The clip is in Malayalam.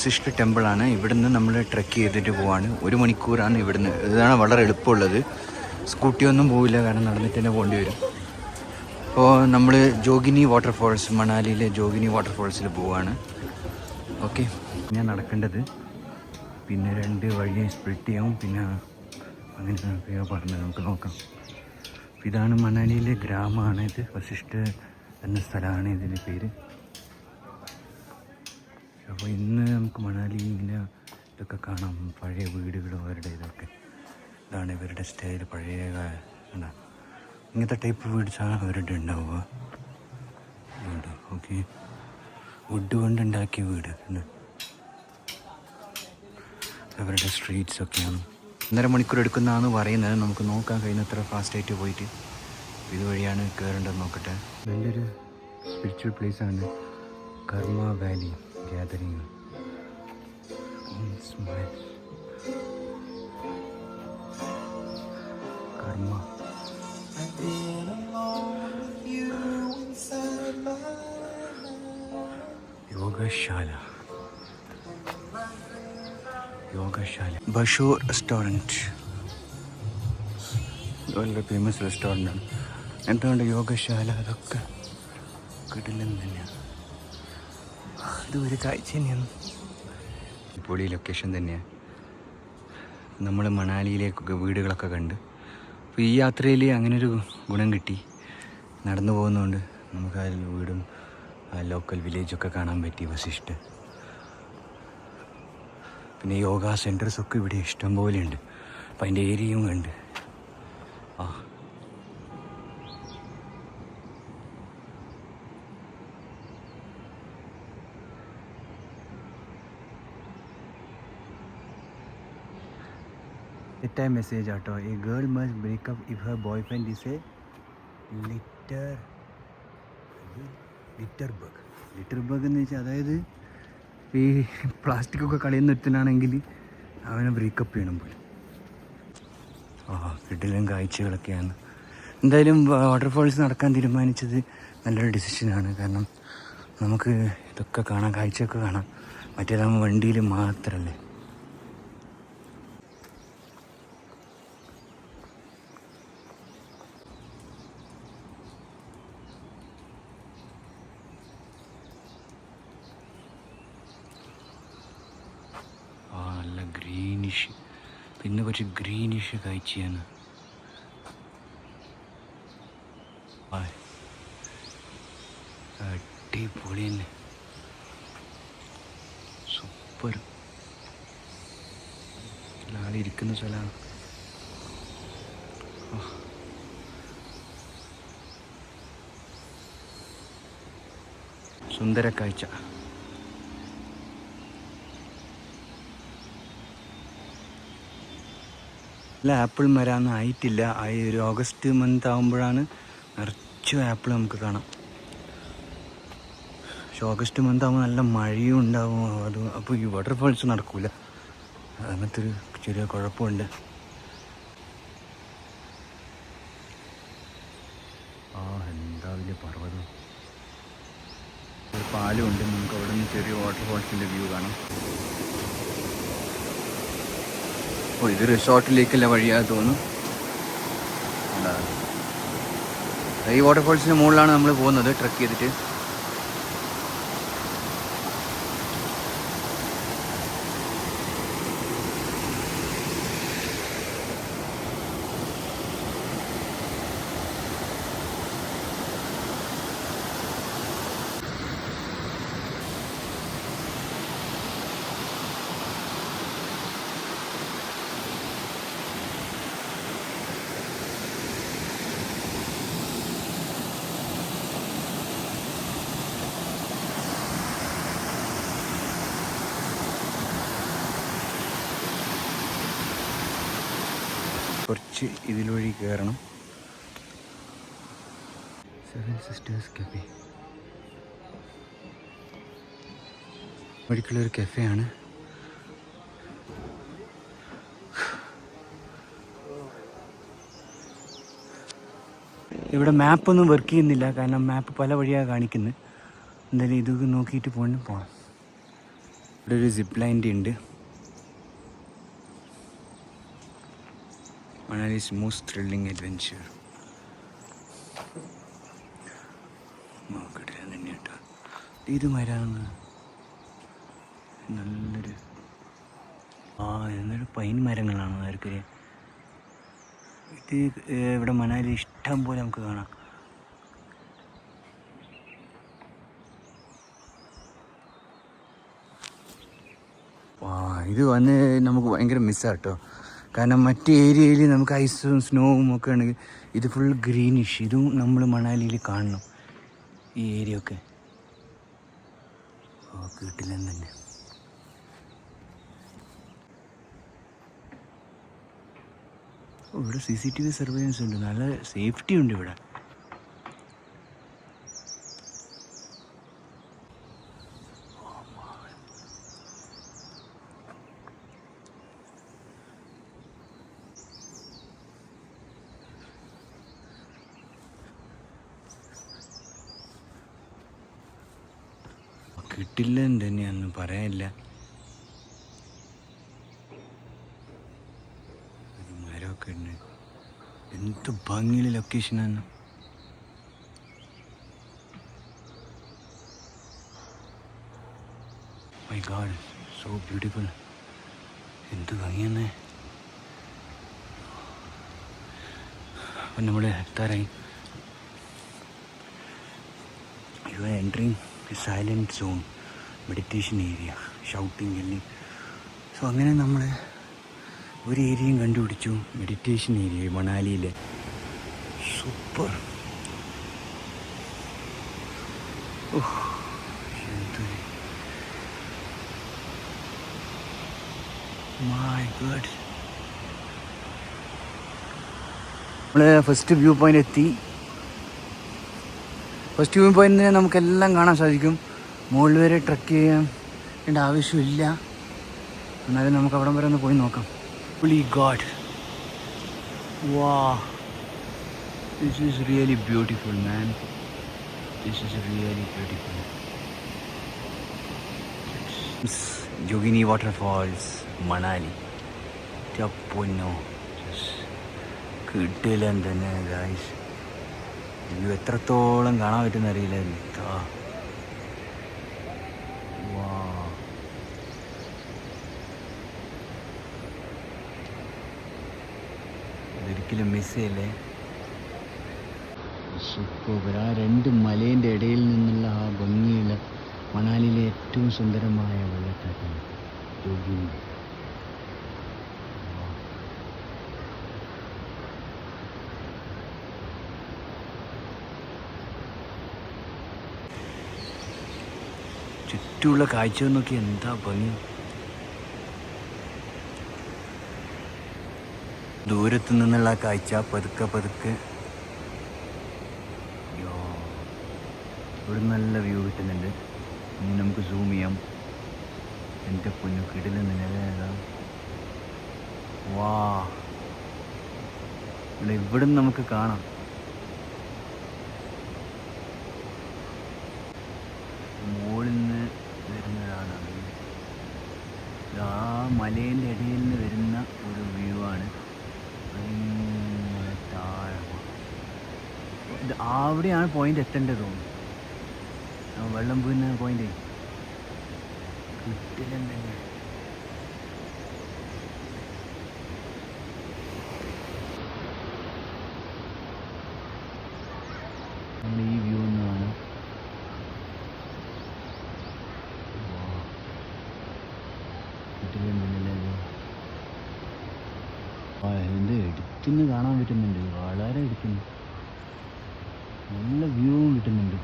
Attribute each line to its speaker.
Speaker 1: വസിഷ്ഠ ടെമ്പിളാണ്. ഇവിടുന്ന് നമ്മൾ ട്രെക്ക് ചെയ്തിട്ട് പോവാണ്. 1 മണിക്കൂറാണ് ഇവിടുന്ന്. ഇതാണ് വളരെ എളുപ്പമുള്ളത്. സ്കൂട്ടിയൊന്നും പോവില്ല, കാരണം നടന്നിട്ട് തന്നെ പോകേണ്ടി വരും. അപ്പോൾ നമ്മൾ ജോഗിനി വാട്ടർഫോൾസ്, മണാലിയിലെ ജോഗിനി വാട്ടർഫോൾസിൽ പോവാണ്. ഓക്കെ, ഞാൻ നടക്കേണ്ടത് പിന്നെ 2 വഴി സ്പ്ലിറ്റ് ചെയ്യാം. പിന്നെ അങ്ങനെ പറഞ്ഞത് നമുക്ക് നോക്കാം. ഇതാണ് മണാലിയിലെ ഗ്രാമമാണ്. ഇത് വസിഷ്ഠ എന്ന സ്ഥലമാണ് ഇതിൻ്റെ പേര്. അപ്പോൾ ഇന്ന് നമുക്ക് മണാലി ഇങ്ങനെ ഇതൊക്കെ കാണാം. പഴയ വീടുകൾ, അവരുടെ ഇതൊക്കെ. ഇതാണ് ഇവരുടെ സ്റ്റൈൽ. പഴയ ഇങ്ങനത്തെ ടൈപ്പ് വീട്സാണ് അവരുടെ ഉണ്ടാവുക. ഓക്കെ, വുഡ് കൊണ്ടുണ്ടാക്കിയ വീട്. അവരുടെ സ്ട്രീറ്റ്സ് ഒക്കെയാണ്. 1.5 മണിക്കൂർ എടുക്കുന്നതാണ് പറയുന്നത്. നമുക്ക് നോക്കാൻ കഴിയുന്നത്ര ഫാസ്റ്റായിട്ട് പോയിട്ട് ഇതുവഴിയാണ് കയറേണ്ടത്. നോക്കട്ടെ. നല്ലൊരു സ്പിരിച്വൽ പ്ലേസാണ് കർമ്മ വാലി ഗാദറിങ്. കർമ്മ യോഗശാല. ബഷൂർ റെസ്റ്റോറൻറ്റ് വളരെ ഫേമസ് റെസ്റ്റോറൻ്റാണ്. എന്തുകൊണ്ട് യോഗശാല, അതൊക്കെ കിടിലം തന്നെയാണ്. ഇതൊരു കാഴ്ച തന്നെയാണ്. പൊളി ലൊക്കേഷൻ തന്നെയാണ്. നമ്മൾ മണാലിയിലേക്കൊക്കെ വീടുകളൊക്കെ കണ്ട്. അപ്പോൾ ഈ യാത്രയിൽ അങ്ങനൊരു ഗുണം കിട്ടി. നടന്നു പോകുന്നതുകൊണ്ട് നമുക്ക് ആ വീടും ആ ലോക്കൽ വില്ലേജൊക്കെ കാണാൻ പറ്റി. വസിഷ്ഠ. പിന്നെ യോഗ സെൻറ്റേഴ്സൊക്കെ ഇവിടെ ഇഷ്ടം പോലെ ഉണ്ട്. അപ്പം അതിൻ്റെ ഏരിയയും കണ്ട്. ആ इतना message auto a girl must breakup if her boyfriend is a litre bug എന്ന് വെച്ചാൽ, അതായത് ഈ പ്ലാസ്റ്റിക്കൊക്കെ കളയുന്ന ഒരുത്തനാണെങ്കിൽ അവനെ ബ്രേക്കപ്പ് ചെയ്യണം പോലും. കിടിലൻ കാഴ്ചകളൊക്കെയാണ്. എന്തായാലും വാട്ടർഫോൾസ് നടക്കാൻ തീരുമാനിച്ചത് നല്ലൊരു ഡിസിഷനാണ്. കാരണം നമുക്ക് ഇതൊക്കെ കാണാം, കാഴ്ചയൊക്കെ കാണാം. മറ്റേതാകുമ്പോൾ വണ്ടിയിൽ മാത്രമല്ലേ. നല്ല ഗ്രീനിഷ്, പിന്നെ കുറച്ച് ഗ്രീനിഷ് കാഴ്ചയാണ്. അടിപൊളി തന്നെ, സൂപ്പർ. ആളിരിക്കുന്ന സ്ഥലമാണ്. സുന്ദര കാഴ്ച. അല്ല, ആപ്പിൾ മരമൊന്നും ആയിട്ടില്ല. ഒരു ഓഗസ്റ്റ് മന്ത് ആകുമ്പോഴാണ് നിറച്ചും ആപ്പിൾ നമുക്ക് കാണാം. പക്ഷെ ഓഗസ്റ്റ് മന്ത് ആകുമ്പോൾ നല്ല മഴയും ഉണ്ടാവും. അപ്പോൾ ഈ വാട്ടർഫോൾസ് നടക്കൂല. അങ്ങനത്തെ ഒരു ചെറിയ കുഴപ്പമുണ്ട്. എന്താ വലിയ പർവ്വതം. ഒരു പാലം ഉണ്ട്. നമുക്ക് അവിടെ നിന്ന് ചെറിയ വാട്ടർഫോൾസിൻ്റെ വ്യൂ കാണാം. ഇത് റിസോർട്ടിലേക്കുള്ള വഴിയായി തോന്നുന്നു. ഈ വാട്ടർഫോൾസിൻ്റെ മുകളിലാണ് നമ്മൾ പോകുന്നത് ട്രക്ക് ചെയ്തിട്ട്. കുറച്ച് ഇതിലൂടെ കയറണം. 7 സിസ്റ്റേഴ്സ് കഫേ, വഴിക്കുള്ളൊരു കഫേയാണ്. ഇവിടെ മാപ്പൊന്നും വർക്ക് ചെയ്യുന്നില്ല, കാരണം മാപ്പ് പല വഴിയാണ് കാണിക്കുന്നത്. എന്തായാലും ഇത് നോക്കിയിട്ട് പോകണം. ഇവിടെ ഒരു സിപ്പ് ലൈൻ്റെ ഉണ്ട്. മണാലിസ് മോസ്റ്റ് ത്രില്ലിംഗ് അഡ്വെഞ്ചർ. നോക്കട്ടെ തന്നെ കേട്ടോ, ഇത് മരാന്ന് നല്ലൊരു എന്നൊരു പൈൻ മരങ്ങളാണ് ആർക്കറിയാം. ഇത് ഇവിടെ മണാലി ഇഷ്ടം പോലെ നമുക്ക് കാണാം. ഇത് വന്ന് നമുക്ക് ഭയങ്കര മിസ്സാട്ടോ. കാരണം മറ്റേ ഏരിയയിൽ നമുക്ക് ഐസും സ്നോവും ഒക്കെ ആണെങ്കിൽ ഇത് ഫുൾ ഗ്രീനിഷ്. ഇതും നമ്മൾ മണാലിയിൽ കാണണം ഈ ഏരിയ ഒക്കെ. കിട്ടില്ലെന്ന് തന്നെ. ഇവിടെ CCTV സർവൈലൻസ് ഉണ്ട്, നല്ല സേഫ്റ്റി ഉണ്ട് ഇവിടെ. കിട്ടില്ല എന്ന് തന്നെയാണെന്ന് പറയാനില്ല. മരമൊക്കെ ഉണ്ട്, എന്ത് ഭംഗിയുള്ള ലൊക്കേഷനാണ്. My god, so beautiful. എന്ത് ഭംഗിയാണ്. അപ്പം നമ്മൾ എത്താറായി. You are entering silent zone, meditation area, shouting എല്ലാം. സോ അങ്ങനെ നമ്മൾ ഒരു ഏരിയയും കണ്ടുപിടിച്ചു, മെഡിറ്റേഷൻ ഏരിയ മണാലിയിലെ. സൂപ്പർ. My god. നമ്മൾ ഫസ്റ്റ് വ്യൂ പോയിൻ്റ് എത്തി. ഫസ്റ്റ് വ്യൂ പോയിന്റിൽ നമുക്കെല്ലാം കാണാൻ സാധിക്കും. മുകളിൽ വരെ ട്രക്ക് ചെയ്യാൻ ആവശ്യമില്ല, എന്നാലും നമുക്ക് അവിടം വരെ ഒന്ന് പോയി നോക്കാം. Holy God, wow, this is really beautiful, man. This is really beautiful. Jogini Waterfalls, Manali. Chappunno, കിട്ടില്ല തന്നെ ഗായ്സ്. ഇത് എത്രത്തോളം കാണാൻ പറ്റുന്ന അറിയില്ല. ഒരിക്കലും മിസ് ചെയ്യല്ലേ. സൂപ്പർ. ആ രണ്ട് മലേൻ്റെ ഇടയിൽ നിന്നുള്ള ആ ഭംഗിയുള്ള മണാലിയിലെ ഏറ്റവും സുന്ദരമായ വെള്ളച്ചാട്ടമാണ് ജോഗിനി. ചുറ്റുമുള്ള കാഴ്ച നോക്കി എന്താ ഭംഗി. ദൂരത്തു നിന്നുള്ള കാഴ്ച പതുക്കെ പതുക്കെ. ഇവിടെ നല്ല വ്യൂ കിട്ടുന്നുണ്ട്. ഇനി നമുക്ക് സൂം ചെയ്യാം. എൻ്റെ പൊന്നു കിടിലം നിലവേദ. വാ, ഇവിടെ നിന്ന് നമുക്ക് കാണാം. മുകളിൽ നിന്ന് വരുന്നതാണ് ആ മലേൻ്റെ ഇടയിൽ നിന്ന് വരുന്ന ഒരു വ്യൂ ആണ്. അവിടെയാണ് പോയിന്റ് എത്തേണ്ടത് തോന്നുന്നു. വെള്ളം വീഴുന്ന പോയിന്റ് കിട്ടില്ല തന്നെ. നമ്മൾ ഈ വ്യൂ ഒന്നാണ്. എന്ത് എടുത്തുനിന്ന് കാണാൻ പറ്റുന്നുണ്ട്, വളരെ എടുക്കുന്നു. നല്ല വ്യൂവും കിട്ടുന്നുണ്ട്.